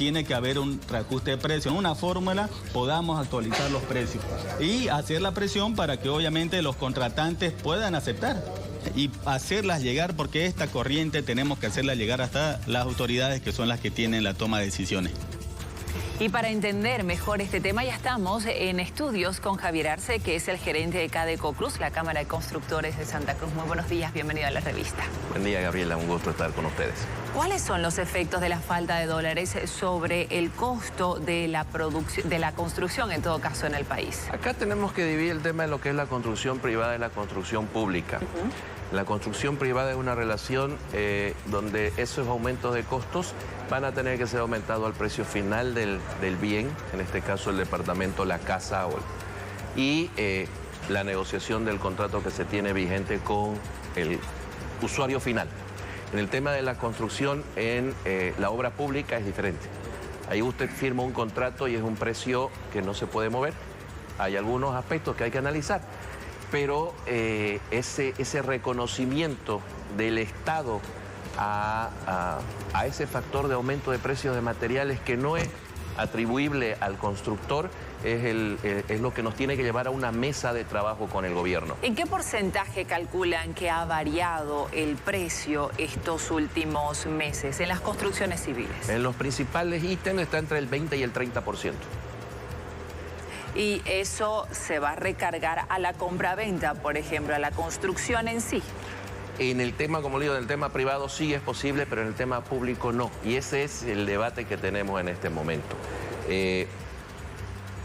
tiene que haber un reajuste de precios. En una fórmula podamos actualizar los precios y hacer la presión para que obviamente los contratantes puedan aceptar y hacerlas llegar, porque esta corriente tenemos que hacerla llegar hasta las autoridades que son las que tienen la toma de decisiones. Y para entender mejor este tema ya estamos en estudios con Javier Arce, que es el gerente de Cadeco Cruz, la Cámara de Constructores de Santa Cruz. Muy buenos días, bienvenido a la revista. Buen día, Gabriela, un gusto estar con ustedes. ¿Cuáles son los efectos de la falta de dólares sobre el costo de la construcción, en todo caso, en el país? Acá tenemos que dividir el tema de lo que es la construcción privada y la construcción pública. La construcción privada es una relación donde esos aumentos de costos van a tener que ser aumentados al precio final del bien, en este caso el departamento, la casa y la negociación del contrato que se tiene vigente con el usuario final. En el tema de la construcción en la obra pública es diferente. Ahí usted firma un contrato y es un precio que no se puede mover. Hay algunos aspectos que hay que analizar, pero ese reconocimiento del Estado a ese factor de aumento de precios de materiales que no es atribuible al constructor es lo que nos tiene que llevar a una mesa de trabajo con el gobierno. ¿En qué porcentaje calculan que ha variado el precio estos últimos meses en las construcciones civiles? En los principales ítems está entre el 20 y el 30%. ¿Y eso se va a recargar a la compra-venta, por ejemplo, a la construcción en sí? En el tema, como le digo, en el tema privado sí es posible, pero en el tema público no. Y ese es el debate que tenemos en este momento.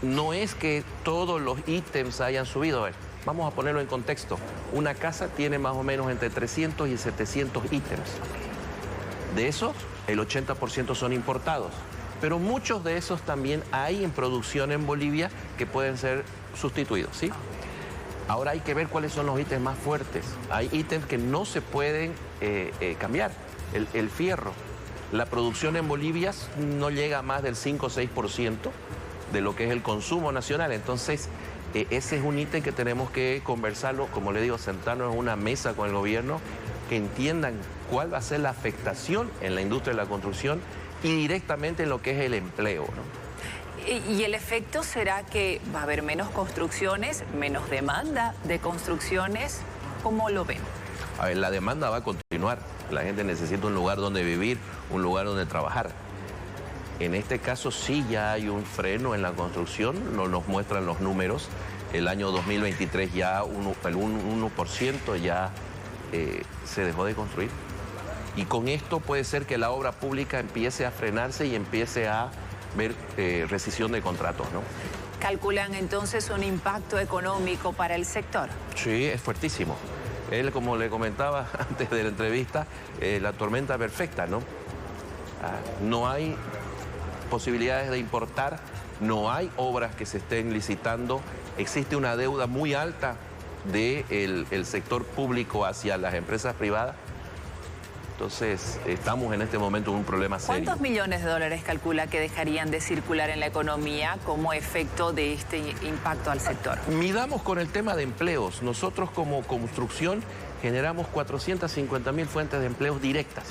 No es que todos los ítems hayan subido. A ver, vamos a ponerlo en contexto. Una casa tiene más o menos entre 300 y 700 ítems. De esos, el 80% son importados. Pero muchos de esos también hay en producción en Bolivia que pueden ser sustituidos, ¿sí? Ahora hay que ver cuáles son los ítems más fuertes. Hay ítems que no se pueden cambiar. El fierro. La producción en Bolivia no llega a más del 5 o 6% de lo que es el consumo nacional. Entonces, ese es un ítem que tenemos que conversarlo, como le digo, sentarnos en una mesa con el gobierno, que entiendan cuál va a ser la afectación en la industria de la construcción y directamente en lo que es el empleo, ¿no? ¿Y el efecto será que va a haber menos construcciones, menos demanda de construcciones? ¿Cómo lo ven? A ver, la demanda va a continuar. La gente necesita un lugar donde vivir, un lugar donde trabajar. En este caso sí ya hay un freno en la construcción, nos muestran los números. El año 2023 ya el 1% ya se dejó de construir. Y con esto puede ser que la obra pública empiece a frenarse y empiece a ver rescisión de contratos, ¿no? ¿Calculan entonces un impacto económico para el sector? Sí, es fuertísimo. Él, como le comentaba antes de la entrevista, la tormenta perfecta, ¿no? No hay posibilidades de importar, no hay obras que se estén licitando, existe una deuda muy alta del sector público hacia las empresas privadas. Entonces, estamos en este momento en un problema serio. ¿Cuántos millones de dólares calcula que dejarían de circular en la economía como efecto de este impacto al sector? Midamos con el tema de empleos. Nosotros como construcción generamos 450.000 fuentes de empleos directas,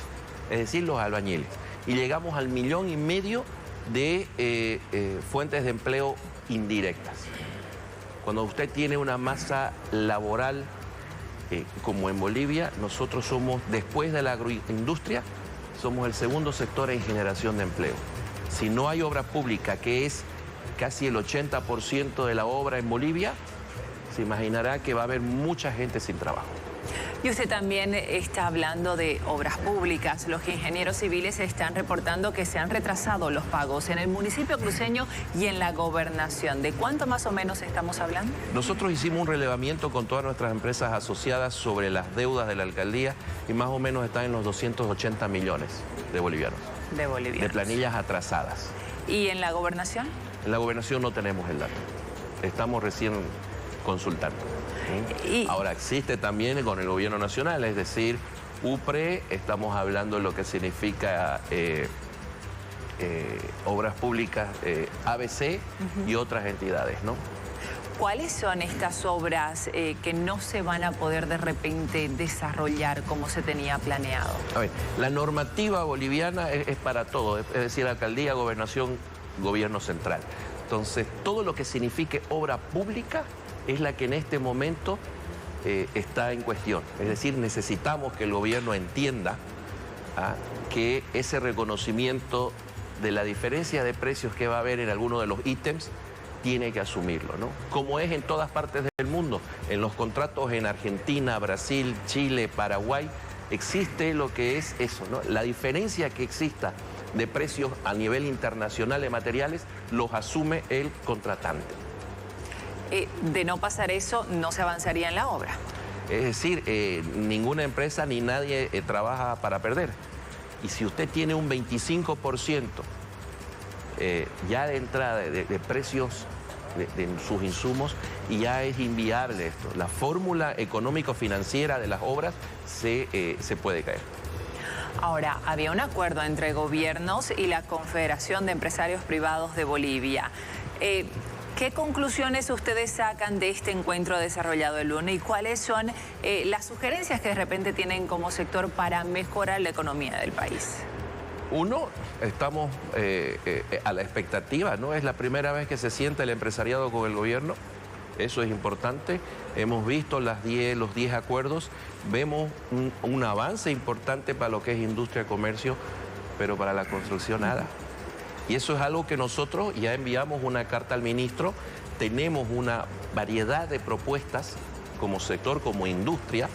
es decir, los albañiles. Y llegamos al 1,5 millones de fuentes de empleo indirectas. Cuando usted tiene una masa laboral como en Bolivia, nosotros somos, después de la agroindustria, somos el segundo sector en generación de empleo. Si no hay obra pública, que es casi el 80% de la obra en Bolivia, se imaginará que va a haber mucha gente sin trabajo. Y usted también está hablando de obras públicas. Los ingenieros civiles están reportando que se han retrasado los pagos en el municipio cruceño y en la gobernación. ¿De cuánto más o menos estamos hablando? Nosotros hicimos un relevamiento con todas nuestras empresas asociadas sobre las deudas de la alcaldía y más o menos están en los 280 millones de bolivianos. De bolivianos. De planillas atrasadas. ¿Y en la gobernación? En la gobernación no tenemos el dato. Estamos recién consultando. Ahora, existe también con el gobierno nacional, es decir, UPRE, estamos hablando de lo que significa obras públicas, ABC y otras entidades, ¿no? ¿Cuáles son estas obras que no se van a poder de repente desarrollar como se tenía planeado? A ver, la normativa boliviana es para todo, es decir, alcaldía, gobernación, gobierno central. Entonces, todo lo que signifique obra pública es la que en este momento está en cuestión. Es decir, necesitamos que el gobierno entienda que ese reconocimiento de la diferencia de precios que va a haber en algunos de los ítems tiene que asumirlo, ¿no? Como es en todas partes del mundo, en los contratos en Argentina, Brasil, Chile, Paraguay, existe lo que es eso, ¿no? La diferencia que exista de precios a nivel internacional de materiales los asume el contratante. De no pasar eso, no se avanzaría en la obra. Es decir, ninguna empresa ni nadie trabaja para perder. Y si usted tiene un 25% ya de entrada de precios de sus insumos, y ya es inviable esto. La fórmula económico-financiera de las obras se puede caer. Ahora, había un acuerdo entre gobiernos y la Confederación de Empresarios Privados de Bolivia. ¿Qué conclusiones ustedes sacan de este encuentro desarrollado el lunes y cuáles son las sugerencias que de repente tienen como sector para mejorar la economía del país? Uno, estamos a la expectativa, ¿no? Es la primera vez que se sienta el empresariado con el gobierno, eso es importante. Hemos visto los 10 acuerdos, vemos un avance importante para lo que es industria y comercio, pero para la construcción nada. Y eso es algo que nosotros ya enviamos una carta al ministro, tenemos una variedad de propuestas como sector, como industria,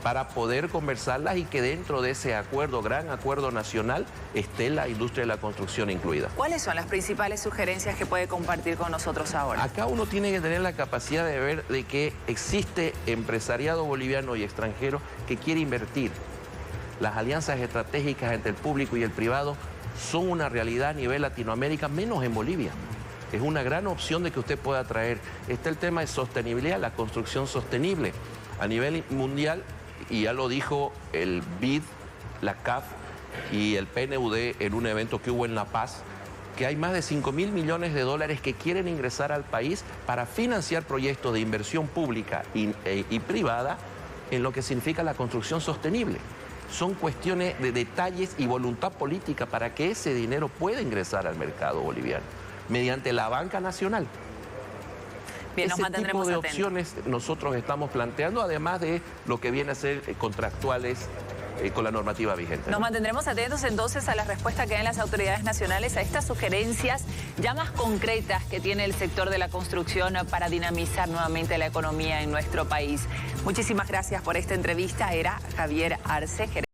para poder conversarlas y que dentro de ese acuerdo, gran acuerdo nacional, esté la industria de la construcción incluida. ¿Cuáles son las principales sugerencias que puede compartir con nosotros ahora? Acá uno tiene que tener la capacidad de ver de que existe empresariado boliviano y extranjero que quiere invertir. Las alianzas estratégicas entre el público y el privado son una realidad a nivel Latinoamérica, menos en Bolivia. Es una gran opción de que usted pueda traer. Está el tema de sostenibilidad, la construcción sostenible. A nivel mundial, y ya lo dijo el BID, la CAF y el PNUD en un evento que hubo en La Paz, que hay más de 5.000 millones de dólares que quieren ingresar al país para financiar proyectos de inversión pública y privada en lo que significa la construcción sostenible. Son cuestiones de detalles y voluntad política para que ese dinero pueda ingresar al mercado boliviano mediante la banca nacional. Bien, nos mantendremos tipo de atentos. opciones nosotros estamos planteando, además de lo que viene a ser contractuales con la normativa vigente. Nos mantendremos atentos entonces a la respuesta que den las autoridades nacionales a estas sugerencias ya más concretas que tiene el sector de la construcción para dinamizar nuevamente la economía en nuestro país. Muchísimas gracias por esta entrevista. Era Javier Arce, gerente